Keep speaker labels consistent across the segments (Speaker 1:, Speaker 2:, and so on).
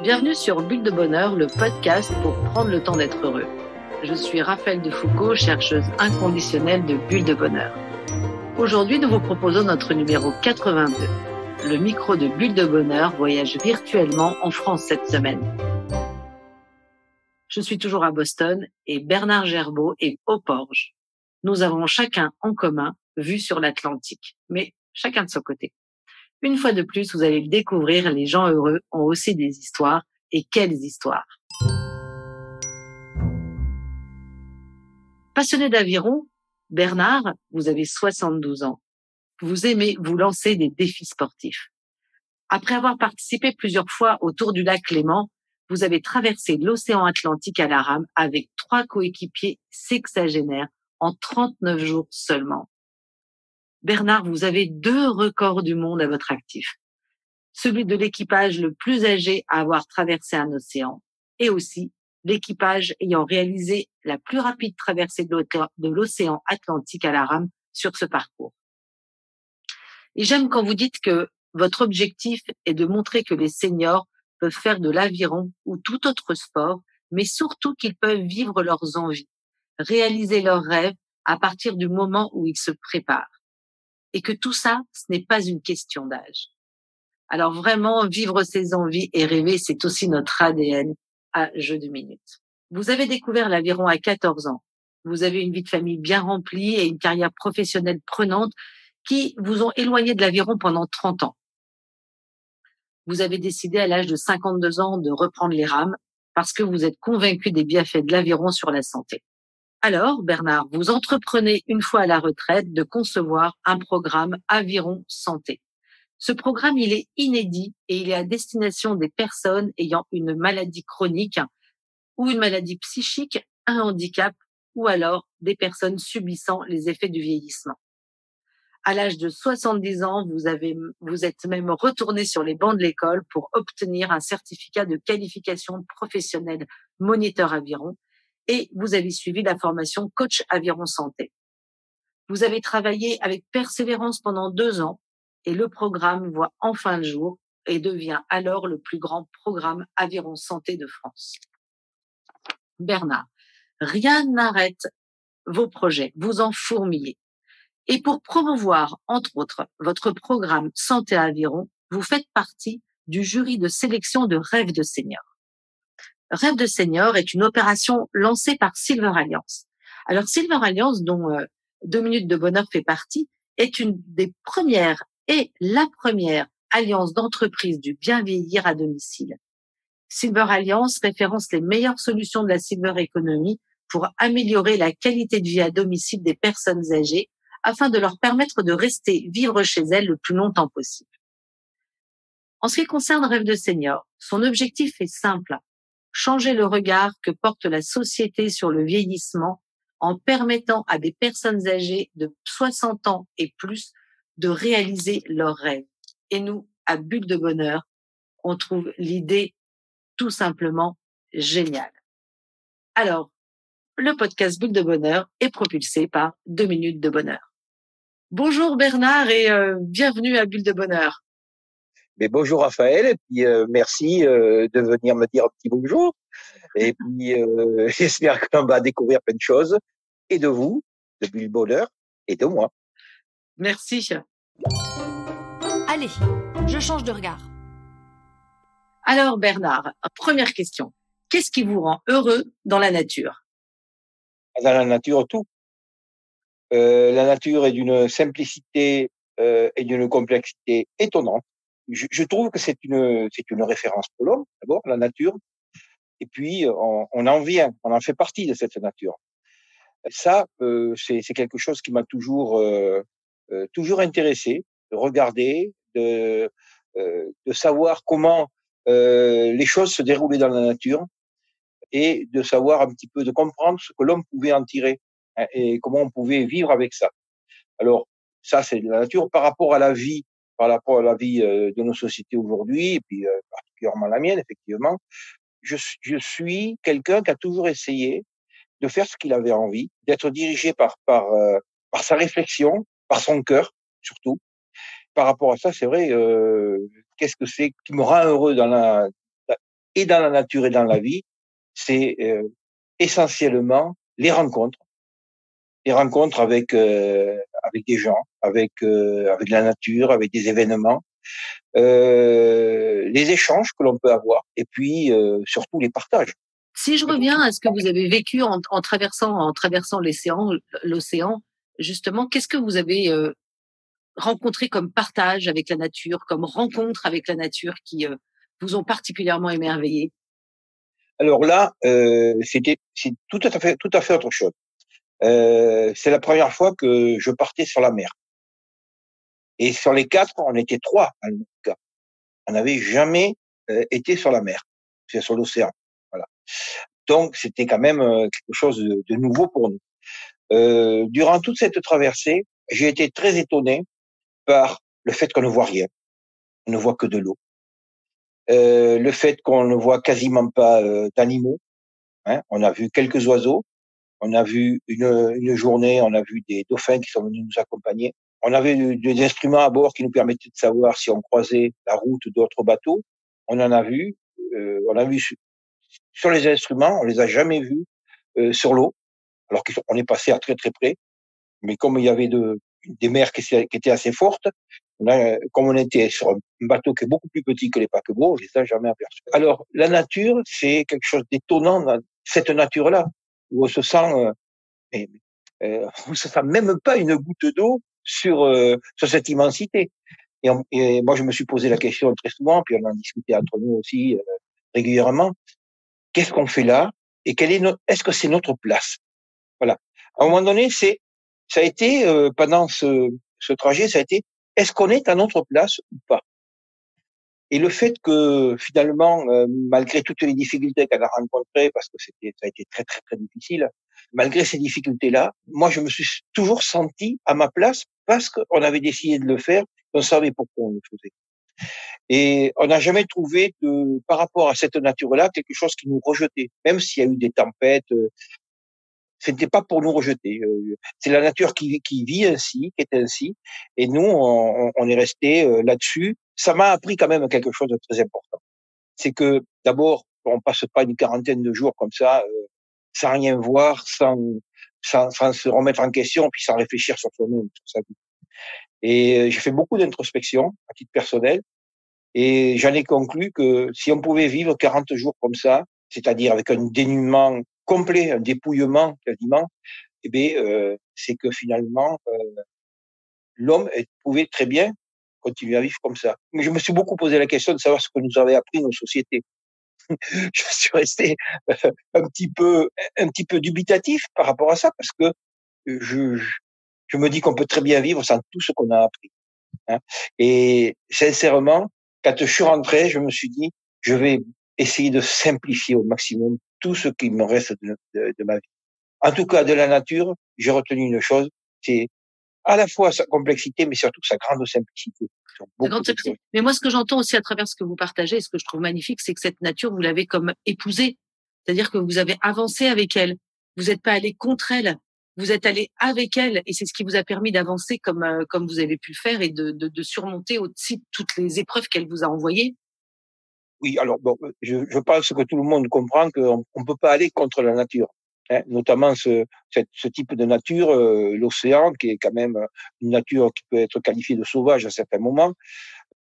Speaker 1: Bienvenue sur Bulle de Bonheur, le podcast pour prendre le temps d'être heureux. Je suis Raphaël Defoucault, chercheuse inconditionnelle de Bulle de Bonheur. Aujourd'hui, nous vous proposons notre numéro 82. Le micro de Bulle de Bonheur voyage virtuellement en France cette semaine. Je suis toujours à Boston et Bernard Gerbeau est au Porge. Nous avons chacun en commun vue sur l'Atlantique, mais chacun de son côté. Une fois de plus, vous allez le découvrir, les gens heureux ont aussi des histoires. Et quelles histoires! Passionné d'aviron, Bernard, vous avez 72 ans. Vous aimez vous lancer des défis sportifs. Après avoir participé plusieurs fois au Tour du lac Léman, vous avez traversé l'océan Atlantique à la rame avec 3 coéquipiers sexagénaires en 39 jours seulement. Bernard, vous avez 2 records du monde à votre actif. Celui de l'équipage le plus âgé à avoir traversé un océan et aussi l'équipage ayant réalisé la plus rapide traversée de l'océan Atlantique à la rame sur ce parcours. Et j'aime quand vous dites que votre objectif est de montrer que les seniors peuvent faire de l'aviron ou tout autre sport, mais surtout qu'ils peuvent vivre leurs envies, réaliser leurs rêves à partir du moment où ils se préparent. Et que tout ça, ce n'est pas une question d'âge. Alors vraiment, vivre ses envies et rêver, c'est aussi notre ADN à Jeux de minutes. Vous avez découvert l'aviron à 14 ans. Vous avez une vie de famille bien remplie et une carrière professionnelle prenante qui vous ont éloigné de l'aviron pendant 30 ans. Vous avez décidé à l'âge de 52 ans de reprendre les rames parce que vous êtes convaincu des bienfaits de l'aviron sur la santé. Alors, Bernard, vous entreprenez une fois à la retraite de concevoir un programme Aviron Santé. Ce programme, il est inédit et il est à destination des personnes ayant une maladie chronique ou une maladie psychique, un handicap ou alors des personnes subissant les effets du vieillissement. À l'âge de 70 ans, vous êtes même retourné sur les bancs de l'école pour obtenir un certificat de qualification professionnelle moniteur aviron et vous avez suivi la formation coach aviron santé. Vous avez travaillé avec persévérance pendant 2 ans et le programme voit enfin le jour et devient alors le plus grand programme aviron santé de France. Bernard, rien n'arrête vos projets, vous en fourmillez. Et pour promouvoir, entre autres, votre programme Santé Aviron, vous faites partie du jury de sélection de Rêve de Senior. Rêve de Senior est une opération lancée par Silver Alliance. Alors Silver Alliance, dont 2 minutes de bonheur fait partie, est une des premières et la première alliance d'entreprises du bien vieillir à domicile. Silver Alliance référence les meilleures solutions de la Silver Economy pour améliorer la qualité de vie à domicile des personnes âgées afin de leur permettre de rester vivre chez elles le plus longtemps possible. En ce qui concerne Rêve de Senior, son objectif est simple, changer le regard que porte la société sur le vieillissement en permettant à des personnes âgées de 60 ans et plus de réaliser leurs rêves. Et nous, à Bulle de Bonheur, on trouve l'idée tout simplement géniale. Alors, le podcast Bulle de Bonheur est propulsé par 2 minutes de bonheur. Bonjour Bernard et bienvenue à Bulle de Bonheur.
Speaker 2: Mais bonjour Raphaël, et puis merci de venir me dire un petit bonjour. Et puis j'espère qu'on va découvrir plein de choses, et de vous, de Bulle de Bonheur, et de moi.
Speaker 1: Merci.
Speaker 3: Allez, je change de regard.
Speaker 1: Alors Bernard, première question. Qu'est-ce qui vous rend heureux dans la nature?
Speaker 2: Dans la nature, tout. La nature est d'une simplicité et d'une complexité étonnante. Je trouve que c'est une référence pour l'homme, d'abord, la nature. Et puis, on en fait partie de cette nature. Ça, c'est quelque chose qui m'a toujours intéressé, de regarder, de savoir comment les choses se déroulaient dans la nature et de savoir un petit peu, de comprendre ce que l'homme pouvait en tirer, hein, et comment on pouvait vivre avec ça. Alors, ça, c'est de la nature par rapport à la vie de nos sociétés aujourd'hui, et puis particulièrement la mienne, effectivement. Je suis quelqu'un qui a toujours essayé de faire ce qu'il avait envie, d'être dirigé par sa réflexion, par son cœur, surtout. Par rapport à ça, c'est vrai, qu'est-ce que c'est qui me rend heureux et dans la nature et dans la vie, c'est essentiellement les rencontres avec des gens, avec la nature, avec des événements, les échanges que l'on peut avoir, et puis surtout les partages.
Speaker 1: Si je reviens à ce que vous avez vécu en traversant l'océan, justement, qu'est-ce que vous avez rencontré comme partage avec la nature, comme rencontre avec la nature qui vous ont particulièrement émerveillé?
Speaker 2: Alors là, c'est tout à fait autre chose. C'est la première fois que je partais sur la mer. Et sur les 4, on était 3 à le même cas. On n'avait jamais été sur la mer, c'est sur l'océan. Voilà. Donc c'était quand même quelque chose de nouveau pour nous. Durant toute cette traversée, j'ai été très étonné par le fait qu'on ne voit rien, on ne voit que de l'eau. Le fait qu'on ne voit quasiment pas d'animaux. Hein. On a vu quelques oiseaux, on a vu une journée, on a vu des dauphins qui sont venus nous accompagner. On avait des instruments à bord qui nous permettaient de savoir si on croisait la route d'autres bateaux. On en a vu, on a vu sur les instruments, on les a jamais vus sur l'eau, alors qu'on est passé à très très près. Mais comme il y avait des mers qui étaient assez fortes, comme on était sur un bateau qui est beaucoup plus petit que les paquebots, on les a jamais aperçus. Alors la nature, c'est quelque chose d'étonnant, cette nature-là, où on se sent on se sent même pas une goutte d'eau sur cette immensité. Et moi, je me suis posé la question très souvent, puis on en discutait entre nous aussi régulièrement. Qu'est-ce qu'on fait là? Et est-ce que c'est notre place? Voilà. À un moment donné, ça a été pendant ce trajet, ça a été est-ce qu'on est à notre place ou pas? Et le fait que finalement, malgré toutes les difficultés qu'elle a rencontrées, parce que ça a été très très très difficile, malgré ces difficultés-là, moi je me suis toujours senti à ma place parce qu'on avait décidé de le faire, on savait pourquoi on le faisait. Et on n'a jamais trouvé par rapport à cette nature-là quelque chose qui nous rejetait, même s'il y a eu des tempêtes. Ce n'était pas pour nous rejeter. C'est la nature qui vit ainsi, qui est ainsi, et nous on est resté là-dessus. Ça m'a appris quand même quelque chose de très important. C'est que d'abord, on passe pas une quarantaine de jours comme ça, sans rien voir, sans se remettre en question, puis sans réfléchir sur soi-même, sur sa vie. Et j'ai fait beaucoup d'introspection à titre personnel, et j'en ai conclu que si on pouvait vivre 40 jours comme ça, c'est-à-dire avec un dénuement complet, un dépouillement quasiment, eh bien, c'est que finalement, l'homme pouvait très bien continuer à vivre comme ça. Mais je me suis beaucoup posé la question de savoir ce que nous avaient appris nos sociétés. Je suis resté un petit peu dubitatif par rapport à ça, parce que je, je me dis qu'on peut très bien vivre sans tout ce qu'on a appris. Hein. Et sincèrement, quand je suis rentré, je me suis dit, je vais essayer de simplifier au maximum tout ce qui me reste de ma vie. En tout cas, de la nature, j'ai retenu une chose, c'est à la fois sa complexité, mais surtout sa grande simplicité sur beaucoup de choses.
Speaker 1: Mais moi, ce que j'entends aussi à travers ce que vous partagez, ce que je trouve magnifique, c'est que cette nature, vous l'avez comme épousée. C'est-à-dire que vous avez avancé avec elle. Vous n'êtes pas allé contre elle. Vous êtes allé avec elle. Et c'est ce qui vous a permis d'avancer comme vous avez pu le faire et de surmonter aussi toutes les épreuves qu'elle vous a envoyées.
Speaker 2: Oui, alors bon, je pense que tout le monde comprend qu'on ne peut pas aller contre la nature. Hein, notamment ce type de nature, l'océan, qui est quand même une nature qui peut être qualifiée de sauvage à certains moments.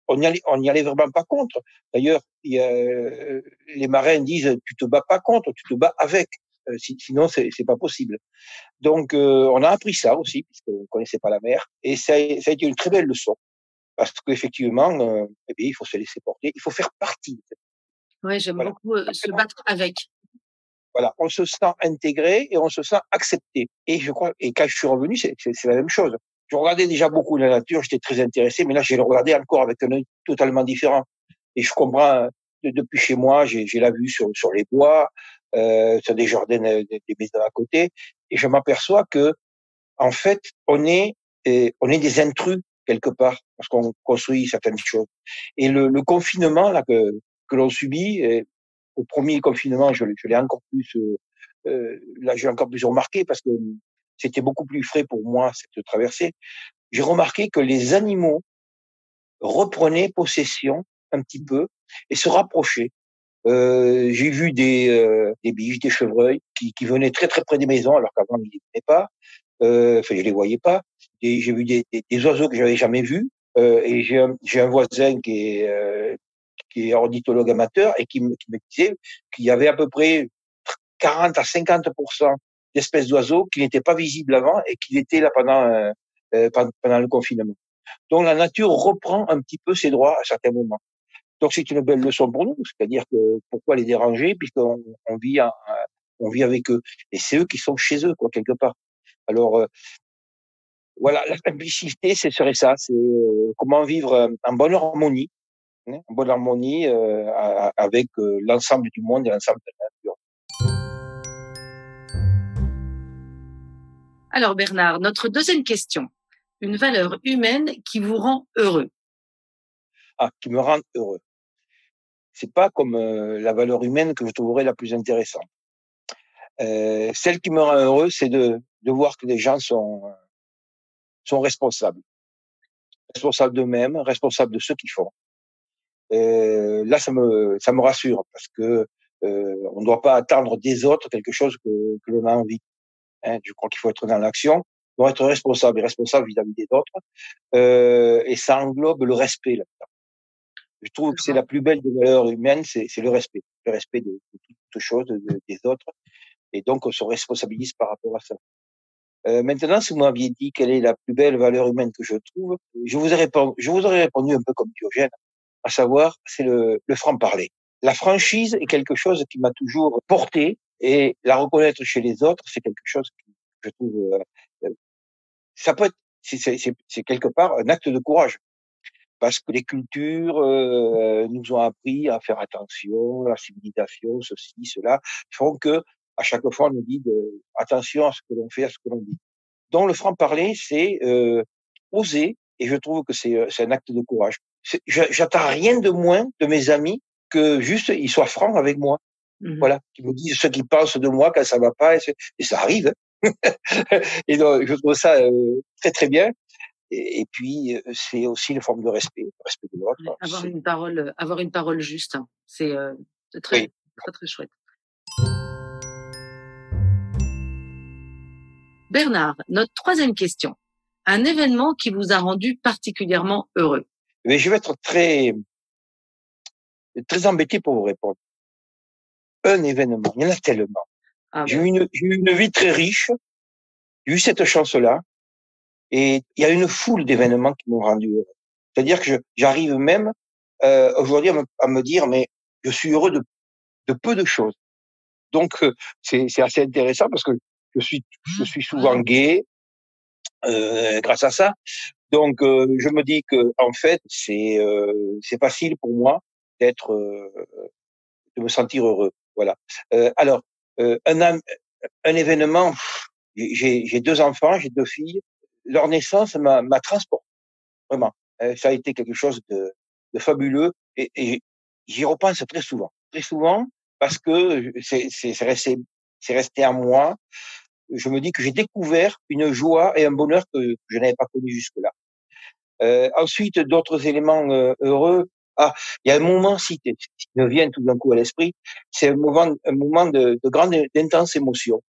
Speaker 2: On n'y allait vraiment pas contre. D'ailleurs, les marins disent tu te bats pas contre, tu te bats avec. Sinon, c'est pas possible. Donc, on a appris ça aussi, puisqu'on connaissait pas la mer, et ça a été une très belle leçon, parce qu'effectivement, eh bien, il faut se laisser porter, il faut faire partie.
Speaker 1: Ouais, j'aime
Speaker 2: Voilà.
Speaker 1: beaucoup se battre avec.
Speaker 2: Voilà, on se sent intégré et on se sent accepté. Et je crois, et quand je suis revenu, c'est la même chose. Je regardais déjà beaucoup la nature, j'étais très intéressé, mais là, j'ai regardé encore avec un œil totalement différent. Et je comprends, depuis chez moi, j'ai la vue sur les bois, sur des jardins, des maisons à côté, et je m'aperçois que, en fait, on est des intrus quelque part, parce qu'on construit certaines choses. Et le confinement là que l'on subit, au premier confinement, je l'ai encore plus, là, j'ai encore plus remarqué parce que c'était beaucoup plus frais pour moi cette traversée. J'ai remarqué que les animaux reprenaient possession un petit peu et se rapprochaient. J'ai vu des biches, des chevreuils qui venaient très très près des maisons alors qu'avant ils ne les venaient pas. Enfin, je les voyais pas. J'ai vu des oiseaux que j'avais jamais vus. Et j'ai un voisin qui est ornithologue amateur et qui me disait qu'il y avait à peu près 40 à 50% d'espèces d'oiseaux qui n'étaient pas visibles avant et qui étaient là pendant le confinement. Donc la nature reprend un petit peu ses droits à certains moments. Donc c'est une belle leçon pour nous, c'est-à-dire que pourquoi les déranger puisqu'on on vit avec eux et c'est eux qui sont chez eux quoi quelque part. Alors voilà, la simplicité, ce serait ça, c'est comment vivre en bonne harmonie, hein, en bonne harmonie avec l'ensemble du monde et l'ensemble de la nature.
Speaker 1: Alors Bernard, notre deuxième question. Une valeur humaine qui vous rend heureux.
Speaker 2: Ah, qui me rend heureux. C'est pas comme la valeur humaine que je trouverais la plus intéressante. Celle qui me rend heureux, c'est de voir que les gens sont responsables. Responsables d'eux-mêmes, responsables de ce qu'ils font. Là, ça me rassure parce que on ne doit pas attendre des autres quelque chose que l'on a envie. Hein. Je crois qu'il faut être dans l'action, on doit être responsable et responsable vis-à-vis des autres. Et ça englobe le respect là. Je trouve que c'est la plus belle des valeurs humaines, c'est le respect de toute chose, des autres, et donc on se responsabilise par rapport à ça. Maintenant, si vous m'aviez dit quelle est la plus belle valeur humaine que je trouve, je vous aurais répondu un peu comme Diogène, à savoir, c'est le franc-parler. La franchise est quelque chose qui m'a toujours porté, et la reconnaître chez les autres, c'est quelque chose que je trouve, ça peut être, c'est quelque part un acte de courage. Parce que les cultures nous ont appris à faire attention, la civilisation, ceci, cela, font que à chaque fois on nous dit attention à ce que l'on fait, à ce que l'on dit. Donc le franc-parler, c'est oser, et je trouve que c'est un acte de courage. J'attends rien de moins de mes amis que juste ils soient francs avec moi. Voilà, qu'ils me disent ce qu'ils pensent de moi quand ça va pas, et ça arrive. Et donc je trouve ça très très bien. Et puis, c'est aussi une forme de respect, le respect de l'autre.
Speaker 1: Avoir une parole juste, hein. C'est très,
Speaker 2: Oui.
Speaker 1: très, très chouette. Bernard, notre troisième question. Un événement qui vous a rendu particulièrement heureux.
Speaker 2: Mais je vais être très, très embêté pour vous répondre. Un événement, il y en a tellement.
Speaker 1: Ah
Speaker 2: J'ai
Speaker 1: ben.
Speaker 2: eu une vie très riche, j'ai eu cette chance-là, et il y a une foule d'événements qui m'ont rendu heureux. C'est-à-dire que j'arrive même aujourd'hui à me dire, mais je suis heureux de peu de choses. Donc c'est assez intéressant parce que je suis souvent gai grâce à ça. Donc je me dis que en fait c'est facile pour moi d'être de me sentir heureux. Voilà. Alors un événement, j'ai deux enfants, j'ai deux filles. Leur naissance m'a transporté vraiment. Ça a été quelque chose de fabuleux et j'y repense très souvent parce que c'est resté en moi. Je me dis que j'ai découvert une joie et un bonheur que je n'avais pas connu jusque-là. Ensuite, d'autres éléments heureux. Ah, il y a un moment qui me vient tout d'un coup à l'esprit, c'est un moment de grande, d'intense émotion.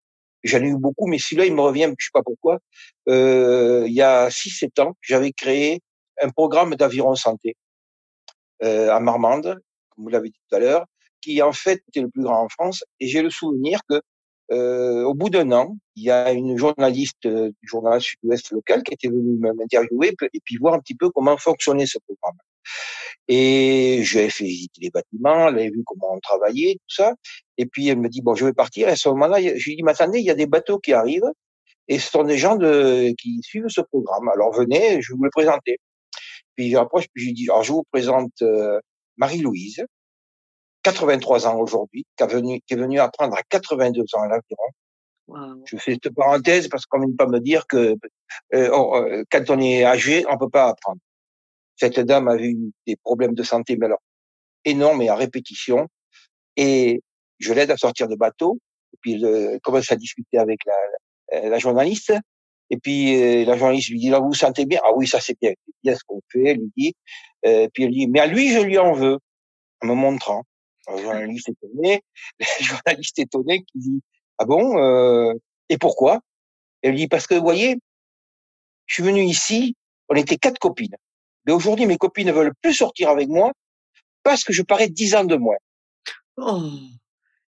Speaker 2: J'en ai eu beaucoup, mais celui-là, il me revient, je sais pas pourquoi. Il y a 6-7 ans, j'avais créé un programme d'aviron santé à Marmande, comme vous l'avez dit tout à l'heure, qui en fait était le plus grand en France. Et j'ai le souvenir que au bout d'un an, il y a une journaliste du journal Sud-Ouest local qui était venue m'interviewer et puis voir un petit peu comment fonctionnait ce programme. Et je lui ai fait visiter les bâtiments, elle avait vu comment on travaillait, tout ça. Et puis elle me dit, bon, je vais partir. Et à ce moment-là, je lui ai dit, mais attendez, il y a des bateaux qui arrivent et ce sont des gens qui suivent ce programme. Alors venez, je vais vous le présenter. Puis je rapproche, puis je lui dis, alors je vous présente Marie-Louise, 83 ans aujourd'hui, qui est venue apprendre à 82 ans l'aviron.
Speaker 1: Wow.
Speaker 2: Je fais cette parenthèse parce qu'on ne vient pas me dire que quand on est âgé, on peut pas apprendre. Cette dame avait eu des problèmes de santé, mais alors énormes et à répétition. Et je l'aide à sortir de bateau. Et puis elle commence à discuter avec la journaliste. Et puis la journaliste lui dit, là, vous vous sentez bien? Ah oui, ça c'est bien. C'est bien ce qu'on fait, elle lui dit. Puis elle dit, mais à lui, je lui en veux, en me montrant. Alors, le journaliste étonné, le journaliste étonné qui dit ah bon et pourquoi? Elle dit parce que vous voyez, je suis venu ici, on était 4 copines. Mais aujourd'hui mes copines ne veulent plus sortir avec moi parce que je parais 10 ans de moins.
Speaker 1: Oh,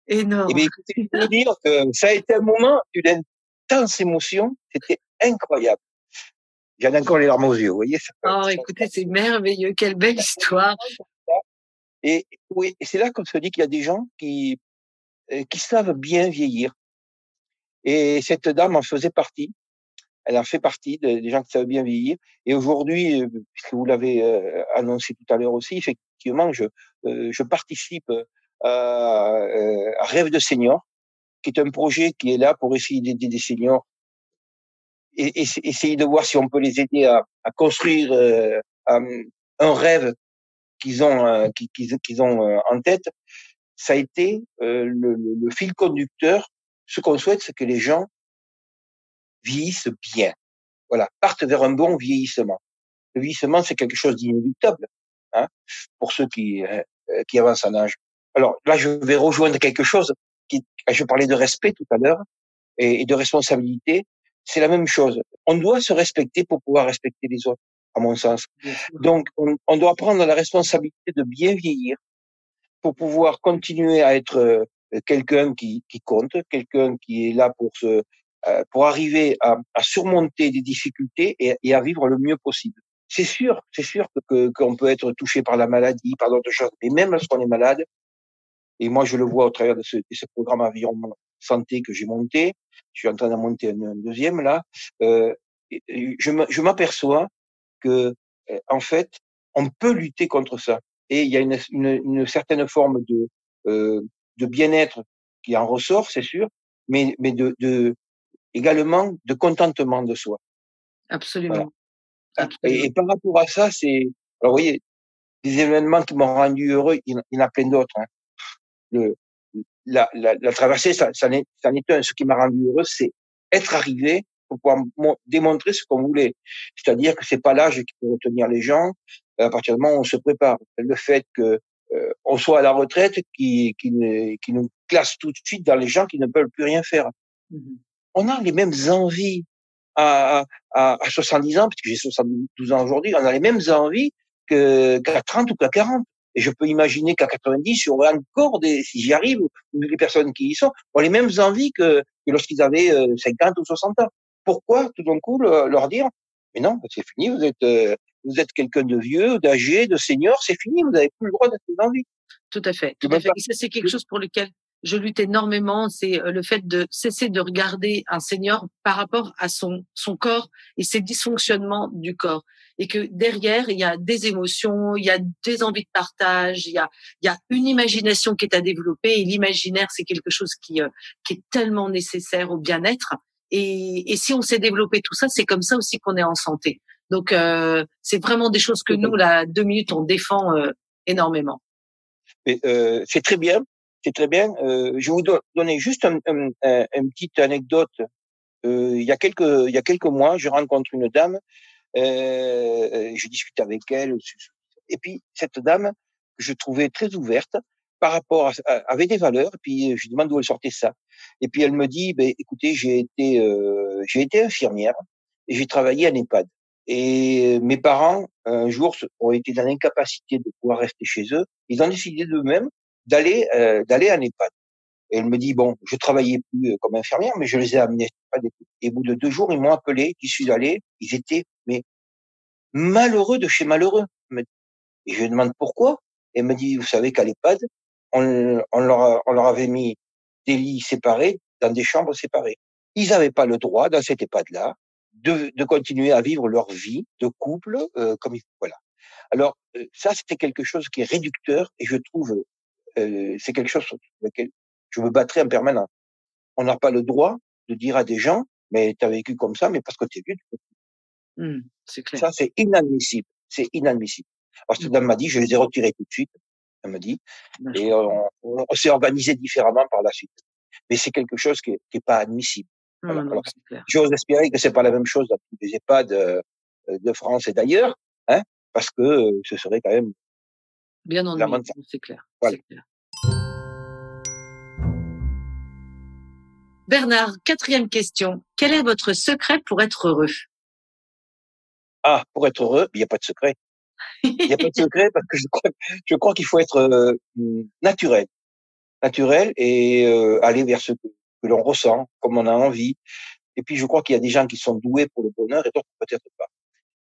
Speaker 2: Eh bien,
Speaker 1: énorme.
Speaker 2: écoutez, je peux vous dire que ça a été un moment d'une intense émotion, c'était incroyable. J'en ai encore les larmes aux yeux, vous voyez
Speaker 1: Oh, écoutez, c'est merveilleux. Quelle belle histoire.
Speaker 2: et oui, et c'est là qu'on se dit qu'il y a des gens qui savent bien vieillir. Et cette dame en faisait partie. Elle en fait partie des gens qui savent bien vieillir. Et aujourd'hui, puisque vous l'avez annoncé tout à l'heure aussi, effectivement, je participe à Rêve de senior, qui est un projet qui est là pour essayer d'aider des seniors et essayer de voir si on peut les aider à construire un rêve qu'ils ont en tête. Ça a été le fil conducteur. Ce qu'on souhaite, c'est que les gens vieillissent bien. Voilà, partent vers un bon vieillissement. Le vieillissement, c'est quelque chose d'inéluctable, hein, pour ceux qui avancent en âge. Alors là, je vais rejoindre quelque chose je parlais de respect tout à l'heure et de responsabilité. C'est la même chose. On doit se respecter pour pouvoir respecter les autres, à mon sens. Donc, on doit prendre la responsabilité de bien vieillir pour pouvoir continuer à être quelqu'un qui compte, quelqu'un qui est là pour arriver à surmonter des difficultés et à vivre le mieux possible. C'est sûr qu'on peut être touché par la maladie, par d'autres choses, mais même lorsqu'on est malade, et moi je le vois au travers de ce programme environnement santé que j'ai monté, je suis en train d'en monter un deuxième là, euh, je m'aperçois que en fait, on peut lutter contre ça. Et il y a une certaine forme de bien-être qui en ressort, c'est sûr, mais également de contentement de soi. Voilà.
Speaker 1: Absolument,
Speaker 2: Et
Speaker 1: absolument.
Speaker 2: par rapport à ça, alors vous voyez, des événements qui m'ont rendu heureux, il y en a plein d'autres. Hein. Le, la traversée, ça n'est un. Ce qui m'a rendu heureux, c'est être arrivé pour pouvoir démontrer ce qu'on voulait. C'est-à-dire que c'est pas l'âge qui peut retenir les gens. À partir du moment où on se prépare, le fait que on soit à la retraite, qui nous classe tout de suite dans les gens qui ne peuvent plus rien faire.
Speaker 1: Mmh.
Speaker 2: On a les mêmes envies à 70 ans, puisque j'ai 72 ans aujourd'hui, on a les mêmes envies qu'à 30 ou qu'à 40. Et je peux imaginer qu'à 90, il y aurait encore si j'y arrive, les personnes qui y sont, ont les mêmes envies que lorsqu'ils avaient 50 ou 60 ans. Pourquoi, tout d'un coup, leur dire, mais non, c'est fini, vous êtes quelqu'un de vieux, d'âgé, de senior, c'est fini, vous n'avez plus le droit de ces envies.
Speaker 1: Tout à fait, tout
Speaker 2: Je
Speaker 1: à
Speaker 2: même
Speaker 1: fait.
Speaker 2: pas,
Speaker 1: Et ça, c'est quelque chose pour lequel je lutte énormément, c'est le fait de cesser de regarder un senior par rapport à son corps et ses dysfonctionnements du corps. Et que derrière, il y a des émotions, il y a des envies de partage, il y a une imagination qui est à développer. Et l'imaginaire, c'est quelque chose qui est tellement nécessaire au bien-être. Et si on sait développer tout ça, c'est comme ça aussi qu'on est en santé. Donc, c'est vraiment des choses que nous, là, 2 minutes, on défend énormément.
Speaker 2: C'est très bien, c'est très bien. Je vais vous donner juste une petite anecdote. Il y a quelques mois, je rencontre une dame, je discute avec elle, et puis cette dame que je trouvais très ouverte par rapport avait des valeurs, et puis je lui demande d'où elle sortait ça. Et puis elle me dit, ben écoutez, j'ai été infirmière et j'ai travaillé en EHPAD. Et mes parents, un jour, ont été dans l'incapacité de pouvoir rester chez eux. Ils ont décidé d'eux-mêmes d'aller en EHPAD. Et elle me dit, bon, je travaillais plus comme infirmière, mais je les ai amenés à EHPAD. Et au bout de 2 jours, ils m'ont appelé, j'y suis allé, ils étaient mais malheureux de chez malheureux. Et je lui demande pourquoi. Et elle me dit, vous savez qu'à l'EHPAD, on leur avait mis des lits séparés dans des chambres séparées. Ils n'avaient pas le droit, dans cet EHPAD-là, de continuer à vivre leur vie de couple comme il faut. Voilà. Alors, ça, c'est quelque chose qui est réducteur et je trouve, c'est quelque chose sur lequel je me battrai en permanence. On n'a pas le droit de dire à des gens, mais tu as vécu comme ça, mais parce que tu es vieux, tu peux.
Speaker 1: C'est clair.
Speaker 2: Ça, c'est inadmissible. C'est inadmissible. Alors, cette dame m'a dit, je les ai retirés tout de suite. Elle me dit, et on s'est organisé différemment par la suite. Mais c'est quelque chose qui est pas admissible. Voilà.
Speaker 1: Non,
Speaker 2: Alors,
Speaker 1: c'est clair.
Speaker 2: j'ose espérer que c'est pas la même chose dans tous les EHPAD de France et d'ailleurs, hein, parce que ce serait quand même
Speaker 1: Bien ennuyeux,
Speaker 2: lamentable.
Speaker 1: c'est clair,
Speaker 2: Voilà.
Speaker 1: c'est clair. Bernard, quatrième question. Quel est votre secret pour être heureux?
Speaker 2: Ah, pour être heureux, il n'y a pas de secret. Il n'y a pas de secret parce que je crois qu'il faut être naturel. Naturel et aller vers ce que l'on ressent, comme on a envie. Et puis, je crois qu'il y a des gens qui sont doués pour le bonheur et d'autres peut-être pas.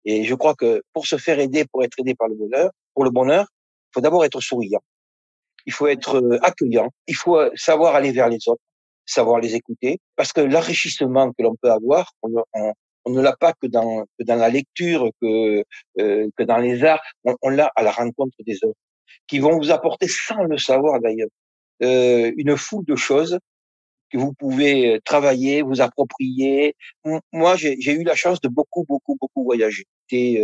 Speaker 2: Et je crois que pour se faire aider, pour être aidé par le bonheur, pour le bonheur, il faut d'abord être souriant. Il faut être accueillant. Il faut savoir aller vers les autres, savoir les écouter. Parce que l'enrichissement que l'on peut avoir, on ne l'a pas que dans la lecture, que dans les arts. On l'a à la rencontre des autres, qui vont vous apporter, sans le savoir d'ailleurs, une foule de choses que vous pouvez travailler, vous approprier. Moi, j'ai eu la chance de beaucoup, beaucoup, beaucoup voyager. J'étais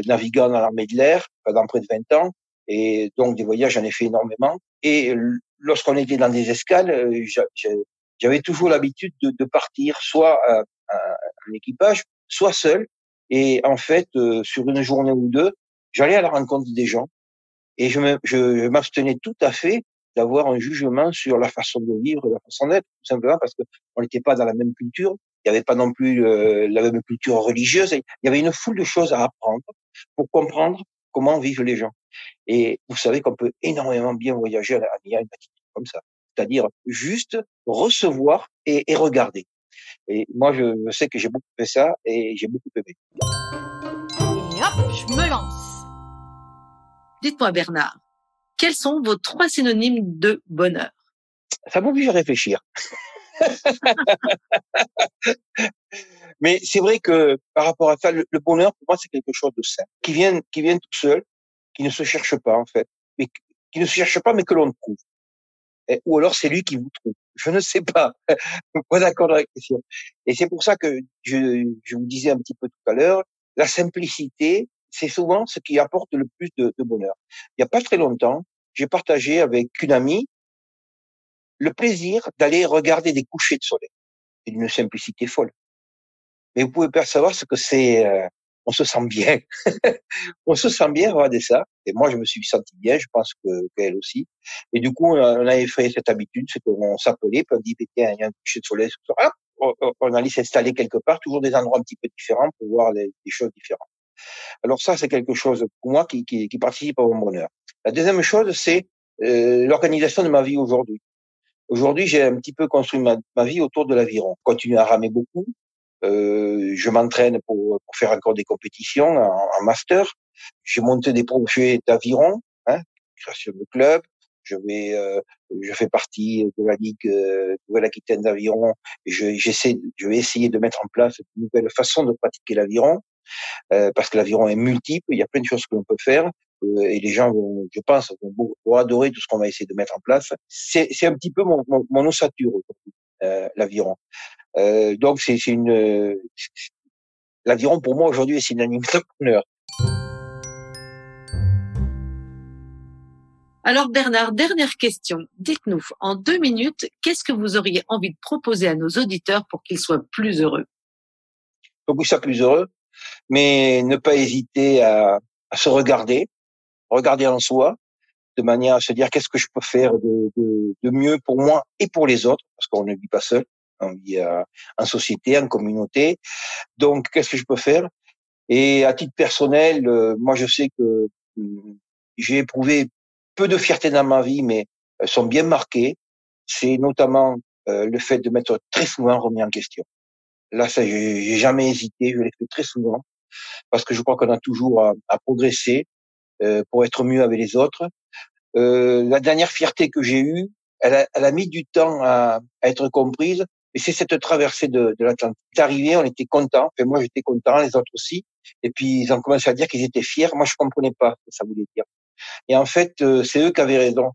Speaker 2: navigant dans l'armée de l'air pendant près de 20 ans, et donc des voyages, j'en ai fait énormément. Et lorsqu'on était dans des escales, j'avais toujours l'habitude de partir soit en équipage, soit seul. Et en fait, sur une journée ou deux, j'allais à la rencontre des gens et je m'abstenais tout à fait d'avoir un jugement sur la façon de vivre, la façon d'être, tout simplement parce que on n'était pas dans la même culture, il n'y avait pas non plus la même culture religieuse, il y avait une foule de choses à apprendre pour comprendre comment vivent les gens. Et vous savez qu'on peut énormément bien voyager en ayant une attitude comme ça, c'est-à-dire juste recevoir et regarder. Et moi, je sais que j'ai beaucoup fait ça et j'ai beaucoup aimé.
Speaker 3: Et hop, je me lance.
Speaker 1: Dites-moi, Bernard, quels sont vos 3 synonymes de bonheur?
Speaker 2: Ça m'oblige à réfléchir. Mais c'est vrai que par rapport à ça, le bonheur, pour moi, c'est quelque chose de simple, qui vient tout seul, qui ne se cherche pas, en fait, mais qui ne se cherche pas, mais que l'on trouve. Ou alors c'est lui qui vous trouve. Je ne sais pas. Pas d'accord avec la question. Et c'est pour ça que je vous disais un petit peu tout à l'heure, la simplicité, c'est souvent ce qui apporte le plus de bonheur. Il n'y a pas très longtemps, j'ai partagé avec une amie le plaisir d'aller regarder des couchers de soleil. C'est d'une simplicité folle. Mais vous pouvez percevoir ce que c'est. On se sent bien. On se sent bien à regarder ça. Et moi, je me suis senti bien. Je pense qu'elle aussi. Et du coup, on avait fait cette habitude, c'est qu'on s'appelait, puis on dit, tiens, il y a un coucher de soleil. Ah, on allait s'installer quelque part, toujours des endroits un petit peu différents pour voir des choses différentes. Alors ça, c'est quelque chose pour moi qui participe à mon bonheur. La deuxième chose, c'est l'organisation de ma vie aujourd'hui. Aujourd'hui, j'ai un petit peu construit ma vie autour de l'aviron. Je continue à ramer beaucoup. Je m'entraîne pour faire encore des compétitions en master. J'ai monté des projets d'aviron, hein, création de club. Je fais partie de la Ligue Nouvelle-Aquitaine d'aviron. Et je vais essayer de mettre en place une nouvelle façon de pratiquer l'aviron, parce que l'aviron est multiple. Il y a plein de choses que l'on peut faire. Et les gens vont, je pense, vont adorer tout ce qu'on va essayer de mettre en place. C'est un petit peu mon ossature aujourd'hui, l'aviron. Donc l'aviron pour moi aujourd'hui est synonyme de bonheur.
Speaker 1: Alors Bernard, dernière question. Dites-nous, en 2 minutes, qu'est-ce que vous auriez envie de proposer à nos auditeurs pour qu'ils soient plus heureux?
Speaker 2: Donc ils soient plus heureux, mais ne pas hésiter à se regarder en soi, de manière à se dire qu'est-ce que je peux faire de mieux pour moi et pour les autres, parce qu'on ne vit pas seul, on vit en société, en communauté. Donc qu'est-ce que je peux faire? Et à titre personnel, moi je sais que j'ai éprouvé peu de fierté dans ma vie, mais elles sont bien marquées. C'est notamment le fait de m'être très souvent remis en question. Là, ça, j'ai jamais hésité, je l'ai fait très souvent, parce que je crois qu'on a toujours à progresser pour être mieux avec les autres. La dernière fierté que j'ai eue, elle a mis du temps à être comprise, et c'est cette traversée de l'Atlantique. C'est arrivé, on était contents, enfin moi j'étais content, les autres aussi, et puis ils ont commencé à dire qu'ils étaient fiers. Moi je comprenais pas ce que ça voulait dire. Et en fait, c'est eux qui avaient raison.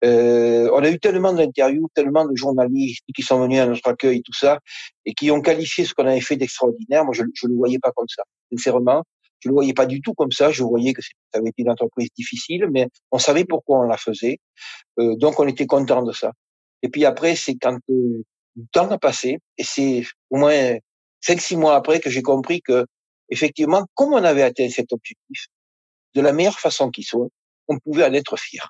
Speaker 2: On a eu tellement d'interviews, tellement de journalistes qui sont venus à notre accueil, tout ça, et qui ont qualifié ce qu'on avait fait d'extraordinaire. Moi, je le voyais pas comme ça. Sincèrement, je le voyais pas du tout comme ça. Je voyais que ça avait été une entreprise difficile, mais on savait pourquoi on la faisait. Donc, on était content de ça. Et puis après, c'est quand le temps a passé, et c'est au moins 5-6 mois après que j'ai compris que, effectivement, comme on avait atteint cet objectif, de la meilleure façon qui soit, on pouvait en être fier.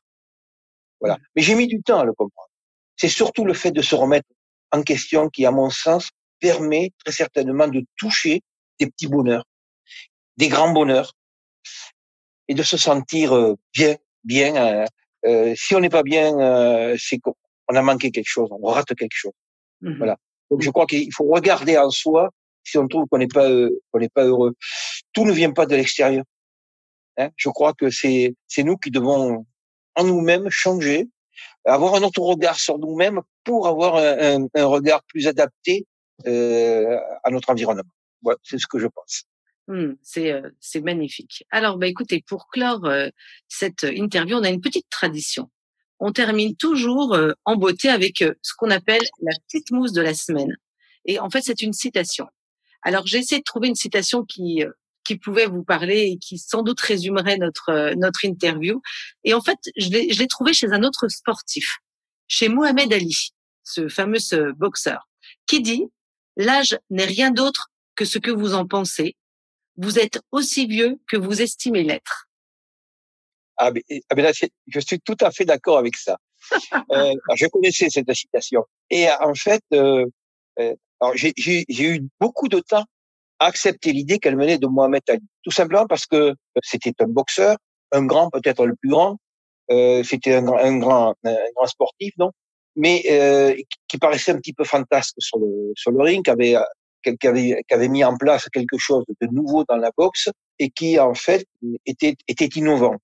Speaker 2: Voilà. Mais j'ai mis du temps à le comprendre. C'est surtout le fait de se remettre en question qui, à mon sens, permet très certainement de toucher des petits bonheurs, des grands bonheurs, et de se sentir bien. Si on n'est pas bien, c'est qu'on a manqué quelque chose, on rate quelque chose. Voilà. Donc je crois qu'il faut regarder en soi si on trouve qu'on n'est pas heureux. Tout ne vient pas de l'extérieur. Hein. Je crois que c'est nous qui devons en nous-mêmes changer, avoir un autre regard sur nous-mêmes pour avoir un regard plus adapté à notre environnement. Voilà, c'est ce que je pense.
Speaker 1: C'est magnifique. Alors, écoutez, pour clore cette interview, on a une petite tradition. On termine toujours en beauté avec ce qu'on appelle la petite mousse de la semaine. Et en fait, c'est une citation. Alors, j'ai essayé de trouver une citation qui pouvait vous parler et qui sans doute résumerait notre interview. Et en fait, je l'ai trouvée chez un autre sportif, chez Mohamed Ali, ce fameux boxeur, qui dit « L'âge n'est rien d'autre que ce que vous en pensez. Vous êtes aussi vieux que vous estimez l'être. »
Speaker 2: Là, je suis tout à fait d'accord avec ça. Je connaissais cette citation. Et en fait, alors j'ai eu beaucoup de temps à accepter l'idée qu'elle venait de Mohamed Ali. Tout simplement parce que c'était un boxeur, un grand, peut-être le plus grand. C'était un grand sportif, non? Mais qui paraissait un petit peu fantasque sur le ring, qui avait mis en place quelque chose de nouveau dans la boxe et qui en fait était innovant.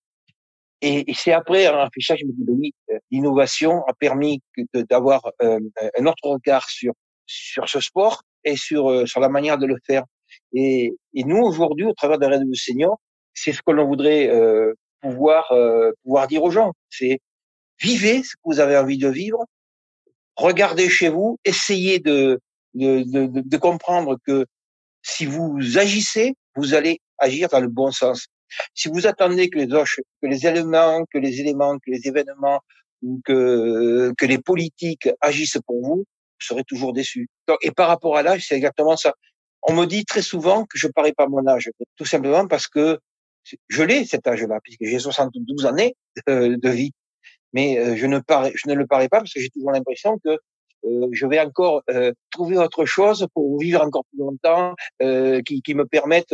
Speaker 2: Et c'est après un réflexion, je me dis oui, l'innovation a permis d'avoir un autre regard sur ce sport et sur la manière de le faire. Et nous aujourd'hui, au travers de Rêve de Senior, c'est ce que l'on voudrait pouvoir dire aux gens. C'est vivez ce que vous avez envie de vivre, regardez chez vous, essayez de comprendre que si vous agissez, vous allez agir dans le bon sens. Si vous attendez que les éléments, que les événements ou que les politiques agissent pour vous, vous serez toujours déçus. Et par rapport à l'âge, c'est exactement ça. On me dit très souvent que je parais pas mon âge, tout simplement parce que je l'ai cet âge-là, puisque j'ai 72 années de vie. Mais je ne le parais pas parce que j'ai toujours l'impression que je vais encore trouver autre chose pour vivre encore plus longtemps, qui me permette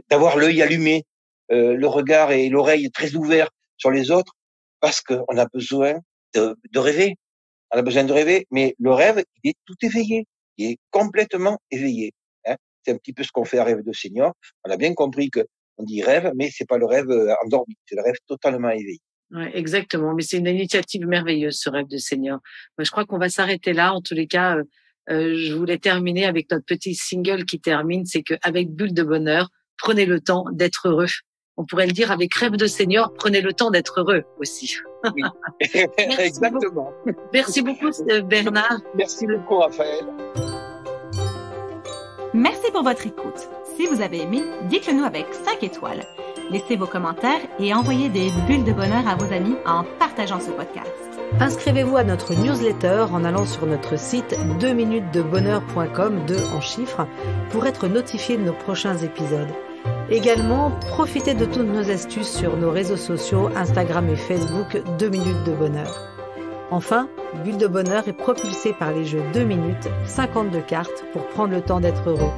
Speaker 2: d'avoir l'œil allumé, le regard et l'oreille très ouverts sur les autres, parce qu'on a besoin de rêver. On a besoin de rêver, mais le rêve, il est tout éveillé, il est complètement éveillé. Hein. C'est un petit peu ce qu'on fait à Rêve de Senior. On a bien compris que on dit rêve, mais c'est pas le rêve endormi, c'est le rêve totalement éveillé.
Speaker 1: Ouais, exactement. Mais c'est une initiative merveilleuse, ce Rêve de Senior. Je crois qu'on va s'arrêter là. En tous les cas, je voulais terminer avec notre petit single qui termine. C'est qu'avec Bulle de Bonheur, prenez le temps d'être heureux. On pourrait le dire avec Rêve de Senior, prenez le temps d'être heureux aussi.
Speaker 2: Oui. Exactement.
Speaker 1: Merci beaucoup, Bernard.
Speaker 2: Merci beaucoup, Raphaël.
Speaker 3: Merci pour votre écoute. Si vous avez aimé, dites-le nous avec 5 étoiles. Laissez vos commentaires et envoyez des bulles de bonheur à vos amis en partageant ce podcast.
Speaker 4: Inscrivez-vous à notre newsletter en allant sur notre site 2minutesdebonheur.com, 2 en chiffres, pour être notifié de nos prochains épisodes. Également, profitez de toutes nos astuces sur nos réseaux sociaux, Instagram et Facebook, 2 minutes de bonheur. Enfin, Bulle de Bonheur est propulsé par les jeux 2 minutes, 52 cartes pour prendre le temps d'être heureux.